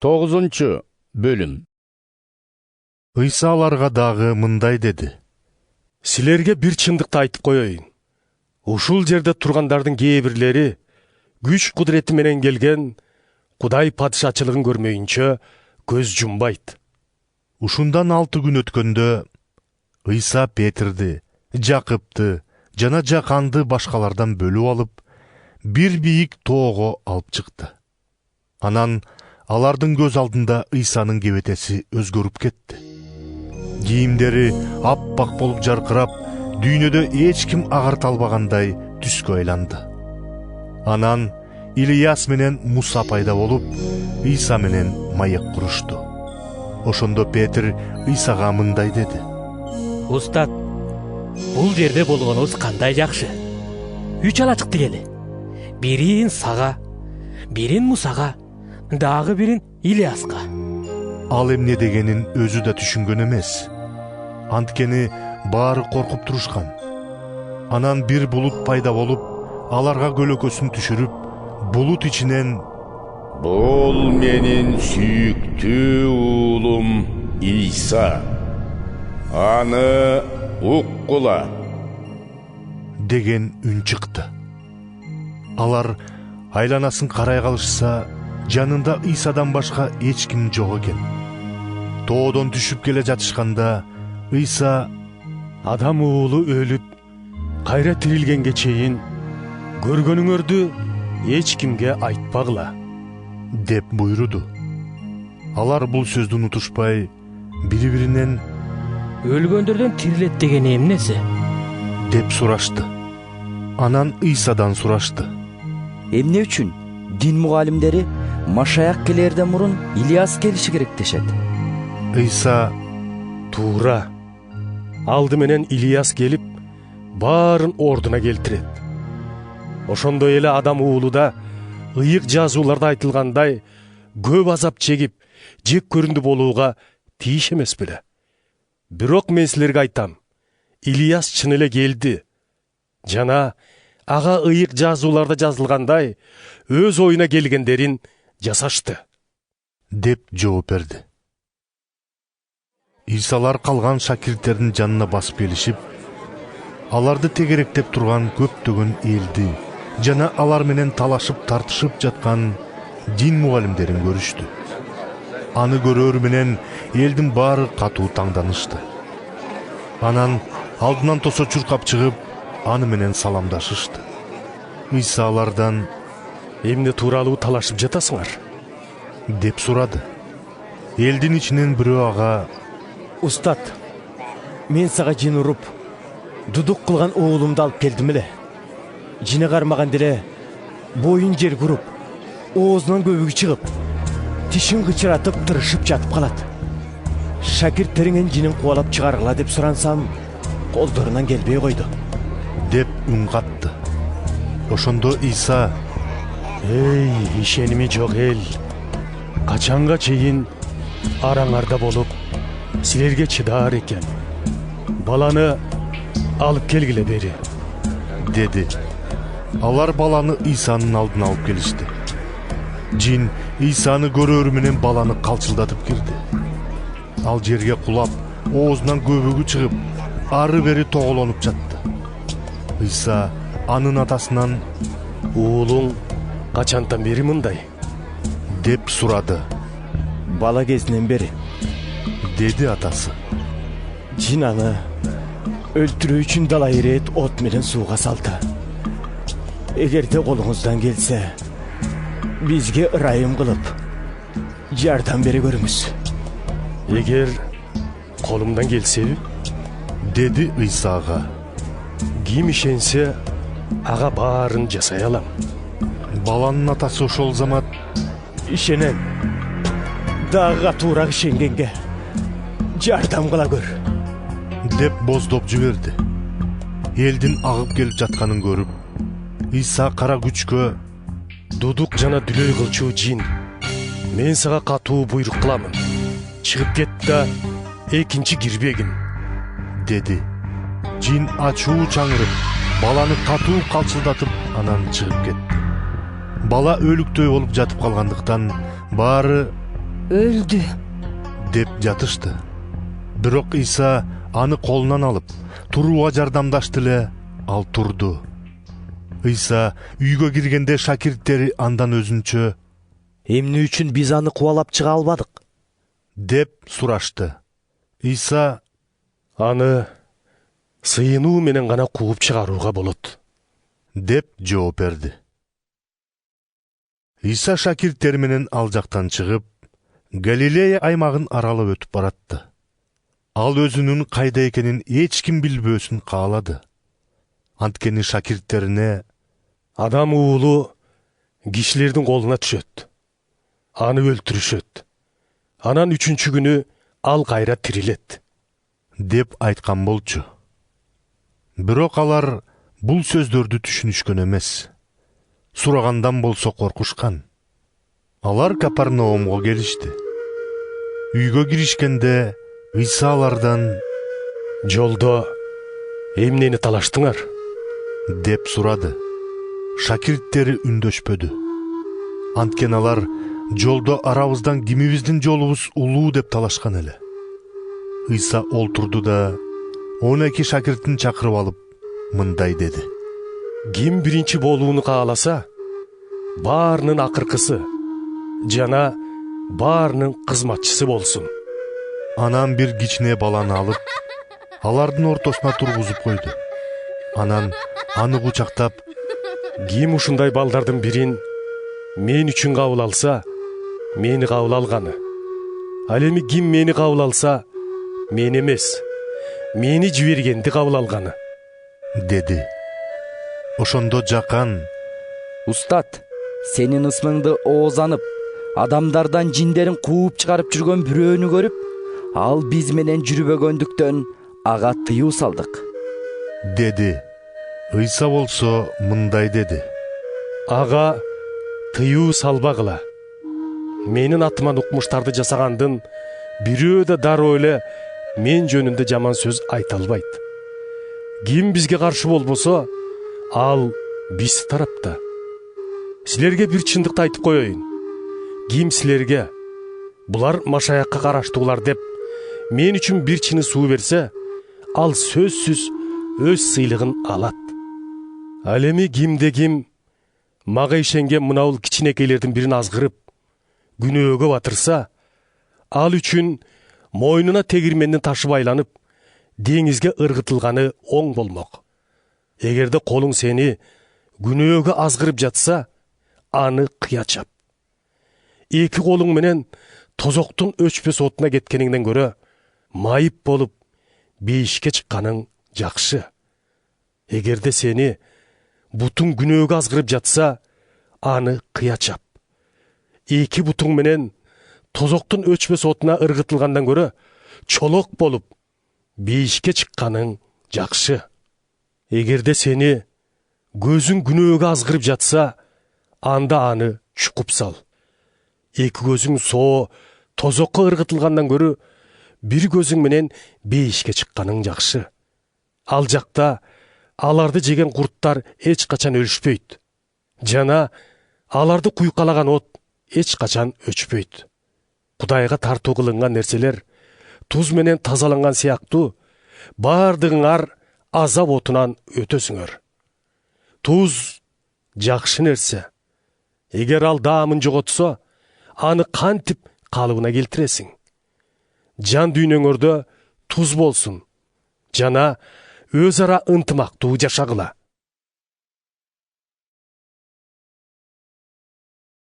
9 бөлүм. Ыйса аларга дагы мындай деди. Силерге бир чындыкты айтып коеюн. Ушул жерде тургандардын кээ бирлери күч кудурети менен келген Кудай падышачылыгын көрмөйүнчө көз жумбайт. Ушундан 6 күн өткөндө Ыйса Петрди, Жакыпты жана Жаканды башкалардан бөлүп алып, бир бийик тоого алып чыкты. Анан алардын көз алдында Ыйсанын кебетеси өзгөрүп кетти. Кийимдери аппак болуп жаркырап, дүйнөдө эч ким агарта албагандай түскө айланды. Анан Илияс менен Муса пайда болуп, Ыйса менен маек курушту. Ошондо Петр Ыйсага мындай деди. Устат, бул жерде болгонубуз кандай жакшы. 3 ала чыкты келе. Бирин сага, бирин Мусага, дагы бирин Илияска. Ал эмне дегенин өзү да түшүнгөн эмес. Анткени баары коркуп турушкан. Анан бир булут пайда болуп, аларга көлөкөсүн түшүрүп, булут ичинен Бул менин сүйүктүү уулум Ийса. Аны уккула деген үн чыкты. Алар айланасын карай калышса, жанында Ыйсадан башка эч ким жок экен. Тоодон түшүп келе жатышканда Ыйса: Адам уулу өлүп, кайра тирилгенге чейин көргөнүңөрдү эч кимге айтпагыла деп буйруду. Алар бул сөздү унутушпай, бири-биринен Өлгөндөрдөн тирилет деген эмнеси? деп сурашты. Анан Ыйсадан сурашты. Эмне үчүн дин мугалимдери Машаяк келерден мурун Илияс келиши керек дешет? Ыйса: туура. Алды менен Илияс келип, баарын ордуна келтирет. Ошондой эле адам уулу да ыйык жазууларда айтылгандай көп азап чегип, жек көрүндү болууга тийиш эмес беле. Бирок мен силерге айтам, Илияс чын эле келди. Жана ага ыйык жазууларда жазылгандай өз оюна келгендерин жасашты деп жооп берди. Ыйсалар калган шакирттердин жанына басып келишип, аларды тегеректеп турган көптөгөн элди жана алар менен талашып тартышып жаткан дин мугалимдерин көрүштү. Аны көрөр менен элдин баары катуу таңданышты. Анан алдынан тосо чуркап чыгып, аны менен саламдашышты. Ыйса алардан: эмне тууралуу талашып жатасыңар? деп сурады. Элдин ичинен бирөө ага: Устат, мен сага жин уруп, дудук кылган уулумду алып келдим эле. Жине кармаган деле боюн жер куруп, оозунан көбүгү чыгып, тишин кычыратып тырышып жатып калат. Шакирттериңен жинин кубалап чыгаргыла деп сурансам, колдорунан келбей койду деп үн катты. Ошондо Ыйса: Эй, ишеними жок эл, качанга чейин араңарда болуп, силерге чыдаар экен. Баланы алып келгиле бери деди. Алар баланы Ыйсанын алдына алып келишти. Жин Ыйсаны көрөр менен баланы калчылдатып кирди. Ал жерге кулап, оозунан көбүгү чыгып, ары бери тоголонуп жатты. Ыйса анын атасынан: уулуң качантан бери мындай? деп сурады. Бала кезинен бери, деди атасы. жин аны өлтүрүү үчүн далай ирет от менен сууга салды. Эгерде колуңуздан келсе, бизге ырайым кылып, жардам бере көрүңүз. Эгер колумдан келсеби? деди Ыйсага. Ким ишенсе, ага баарын жасай алам. Баланын атасы ошол замат: Ишенем, дагы катуураак ишенгенге жардам кыла көр деп боздоп жиберди. Элдин агып келип жатканын көрүп, Ыйса кара күчкө: Дудук жана дүлөй кылчу жин, мен сага катуу буйрук кыламын. Чыгып кет да экинчи кирбегин деди. Жин ачуу чаңырып, баланы катуу калчылдатып, анан чыгып кетти. Бала өлүктөй болуп жатып калгандыктан баары өлдү деп жатышты. Бирок Ыйса аны колунан алып, турууга жардамдашты эле, ал турду. Ыйса үйгө киргенде шакирттери андан өзүнчө Эмне үчүн биз аны кубалап чыга албадык? деп сурашты. Ыйса Аны сыйынуу менен гана кууп чыгарууга болот. деп жооп берди. Ыйса шакирттери менен ал жактан чыгып, Галилея аймагын аралап өтүп баратты. Ал өзүнүн кайда экенин эч ким билбөөсүн каалады. Анткени шакирттерине Адам уулу кишилердин колуна түшөт. Аны өлтүрүшөт. Анан 3-чү күнү ал кайра тирилет деп айткан болчу. Бирок алар бул сөздөрдү түшүнүшкөн эмес. Сурагандан болсо коркушкан. Алар Капернаумго келишти. Үйгө киришкенде Ыйса алардан Жолдо эмнени талаштыңар? деп сурады. Шакирттери үндөшпөдү. Анткени алар жолдо арабыздан кимибиздин жолубуз улуу деп талашкан эле. Ыйса олтурду да 12 шакиртин чакырып алып мындай деди: Ким биринчи болууну кааласа, баарынын акыркысы жана баарынын кызматчысы болсун. Анан бир кичине баланы алып, алардын ортосуна тургузуп койду. Анан аны кучактап: Ким ушундай балдардын бирин мен үчүн кабыл алса, мени кабыл алганы. Ал эми ким мени кабыл алса, мен эмес, мени жибергенди кабыл алганы деди. Ошондо жакан: Устат, сенин ысмыңды оозанып, адамдардан жиндерин кууп чыгарып жүргөн бирөөнү көрүп, ал биз менен жүрбөгөндүктөн ага тыюу салдык деди. Ыйса болсо мындай деди: Ага тыюу салбагыла. Менин атыман укмуштарды жасагандын бирөө да дароо эле мен жөнүндө жаман сөз айта албайт. Ким бизге каршы болбосо, ал биз тарапта. Силерге бир чындыкты айтып коеюн. Ким силерге булар Машаякка караштуулар деп мен үчүн бир чыны суу берсе, ал сөзсүз өз сыйлыгын алат. Ал эми кимде ким мага ишенген мынабул кичинекейлердин бирин азгырып, күнөөгө батырса, ал үчүн мойнуна тегирмендин ташы байланып, деңизге ыргытылганы оң болмок. Эгерде колуң сени күнөөгө азгырып жатса, аны кыя чап. Эки колуң менен тозоктун өчпөс отуна кеткениңден көрө, майып болуп, бейишке чыкканың жакшы. Эгерде сени бутуң күнөөгө азгырып жатса, аны кыя чап. Эки бутуң менен тозоктун өчпөс отуна ыргытылгандан көрө, чолок болуп, бейишке чыкканың жакшы. Эгерде сени көзүң күнөөгө азгырып жатса, анда аны чукуп сал. Эки көзүң соо тозокко ыргытылгандан көрө, бир көзүң менен бейишке чыкканың жакшы. Ал жакта аларды жеген курттар эч качан өлүшпөйт. Жана аларды куйкалаган от эч качан өчпөйт. Кудайга тартуу кылынган нерселер туз менен тазаланган сыяктуу, баардыгыңар азап отунан өтөсүңөр. Туз жакшы нерсе. Эгер ал даамын жоготсо, аны кантип калыбына келтиресиң? Жан дүйнөңөрдө туз болсун, жана өз ара ынтымактуу жашагыла.